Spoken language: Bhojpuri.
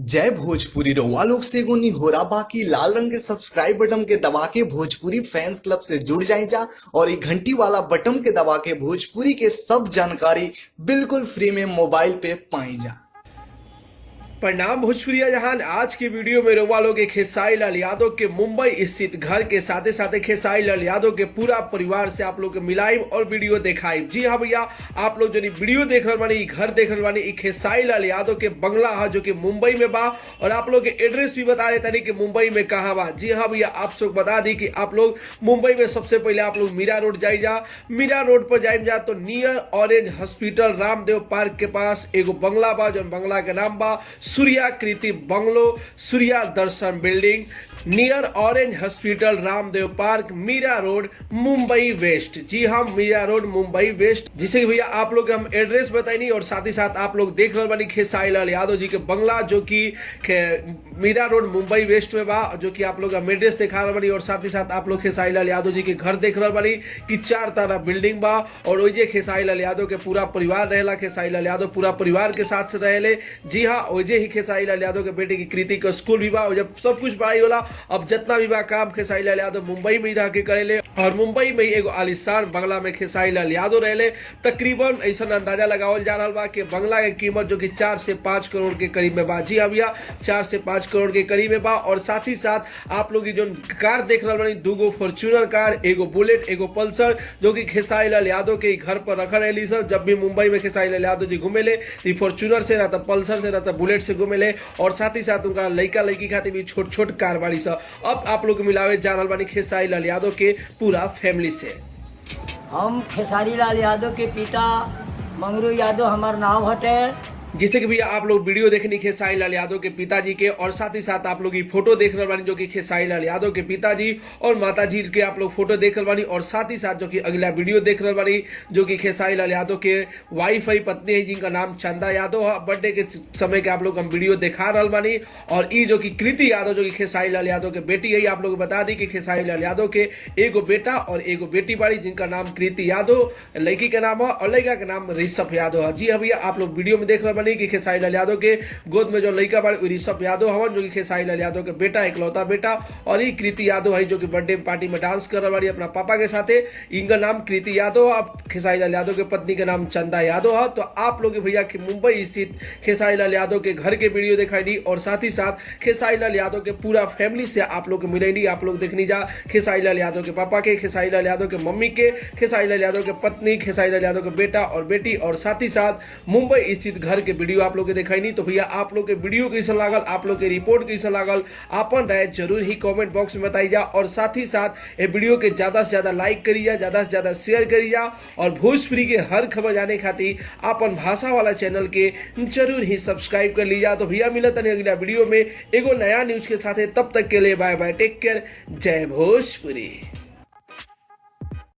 जय भोजपुरी रउआ लोग से एगो निहोरा बाकी लाल रंग के सब्सक्राइब बटन के दबा के भोजपुरी फैंस क्लब से जुड़ जाए जा और ये घंटी वाला बटन के दबा के भोजपुरी के सब जानकारी बिल्कुल फ्री में मोबाइल पे पाई जा। प्रणाम भोजपुरिया जहान। आज की वीडियो में रउआ लोग खेसारी लाल यादव के मुंबई स्थित घर के साथ साथ खेसारी लाल यादव के पूरा परिवार से आप लोग के मिलाइब और वीडियो दिखाइब। जी हाँ भैया, आप लोग जो वीडियो देख रहे बानी, घर देख रहे बानी, खेसारी लाल यादव के बंगला है जो कि मुंबई में बा। और आप लोग के एड्रेस भी बता देता कि मुंबई में कहाँ बा। जी हाँ भैया, आप सब बता दी कि आप लोग मुंबई में सबसे पहले आप लोग मीरा रोड जाए जा। मीरा रोड पर जाए जा तो नियर ऑरेंज हॉस्पिटल रामदेव पार्क के पास एगो बंगला बा, जो बंगला के नाम बा Surya Kriti bungalow, Surya Darshan building, near Orange hospital Ramdev park, Meera road, Mumbai west. जी हाँ, मीरा रोड मुंबई वेस्ट। जिसे कि भैया आप लोग हम एड्रेस बताइनी और साथ ही साथ आप लोग देख रहे बानी खेसारी लाल यादव जी के बंगला जो कि मीरा रोड मुंबई वेस्ट में बा, जो कि आप लोग हम एड्रेस दिखा रहे बानी। और साथ ही साथ आप लोग खेसारी लाल यादव जी के घर देख रहे बानी कि 4 ताला बिल्डिंग बा और ओइजे खेसारी लाल यादव के पूरा परिवार रहेला। खेसारी लाल यादव पूरा परिवार के साथ रहेले। जी हाँ, ओइजे ही खेसारी लाल यादव के बेटे की कृति का स्कूल भी बा और जब सब कुछ बड़ाई होला। अब जितना भी बा काम खेसारी लाल यादव मुंबई में रह के करेले और मुंबई में एगो आलिशान बंगला में खेसारी लाल यादव रहेले। तकरीबन ऐसा अंदाजा लगावल जा रहा बा कि बंगला की कीमत जो कि 4 से 5 करोड़ के करीब में बा। जी हाँ भैया, 4 से 5 करोड़ के करीब में बा। और साथ ही साथ आप लोग जो कार देख रहे बानी, 2 फॉर्च्यूनर कार, एगो बुलेट, एगो पल्सर, जो कि खेसारी लाल यादव के घर पर रखल रही सब। जब भी मुंबई में खेसारी लाल यादव जी घूमेले तो फॉर्च्यूनर से ना तो पल्सर से ना तो बुलेट से घूमेले। और साथ ही साथ उनका लड़का लड़की खातिर भी छोट छोट कार बाड़ी सब। अब आप लोग मिलावे जा रहल बानी खेसारी लाल यादव के पूरा फैमिली से। हम खेसारी लाल यादव के पिता मंगरू यादव हमार नाम हटे। जिससे कि भैया आप लोग वीडियो देखनी खेसारी लाल यादव के पिताजी के और साथ ही साथ आप लोग ये फोटो देख रहे बानी जो कि खेसारी लाल यादव के पिताजी और माताजी के आप लोग फोटो देख रहे बानी। और साथ ही साथ जो कि अगला वीडियो देख रहे बानी जो कि खेसारी लाल यादव के वाइफ है, पत्नी है, जिनका नाम चंदा यादव है। बर्थडे के समय के आप लोग हम वीडियो दिखा रहा बानी। और ये जो कि कृति यादव जो कि खेसारी लाल यादव के बेटी है, आप लोग बता दी कि खेसारी लाल यादव के एगो बेटा और एगो बेटी बाड़ी, जिनका नाम कृति यादव लड़की का नाम है और लड़का का नाम ऋषभ यादव है। जी हाँ भैया, आप लोग वीडियो में देख रहे कि खेसारी लाल यादव के गोद में जो लड़का बाड़ी ऋषभ यादव हवन, जो कि खेसारी लाल यादव के बेटा, इकलौता बेटा। और ये कृति यादव है जो कि बर्थडे पार्टी में डांस कर रही अपना पापा के साथ। इनका नाम कृति यादव, अब खेसारी लाल यादव के पत्नी का नाम चंदा यादव है। तो आप लोग भैया कि मुंबई स्थित खेसारी लाल यादव के घर के वीडियो दिखाई दी और साथ ही साथ खेसारी लाल यादव के पूरा फैमिली से आप लोग मिलेंगी। आप लोग देखनी जा खेसारी लाल यादव के पापा के, खेसारी लाल यादव के मम्मी के, खेसारी लाल यादव के पत्नी, खेसारी लाल यादव के बेटा और बेटी। और साथ ही साथ मुंबई स्थित घर के वीडियो आप लोग दिखाई नहीं। तो भैया आप लोग के वीडियो कैसा लागल, आप लोग के रिपोर्ट कैसा लागल, अपन राय जरूर ही कमेंट बॉक्स में बताई जा। और साथ ही साथ ये वीडियो के ज्यादा से ज्यादा लाइक करी जा, ज्यादा से ज्यादा शेयर करी जा। और भोजपुरी के हर खबर जाने खातिर अपन भाषा वाला चैनल के जरूर ही सब्सक्राइब कर लीजा। तो भैया मिलत है अगला वीडियो में एगो नया न्यूज के साथ। तब तक के लिए बाय बाय, टेक केयर, जय भोजपुरी।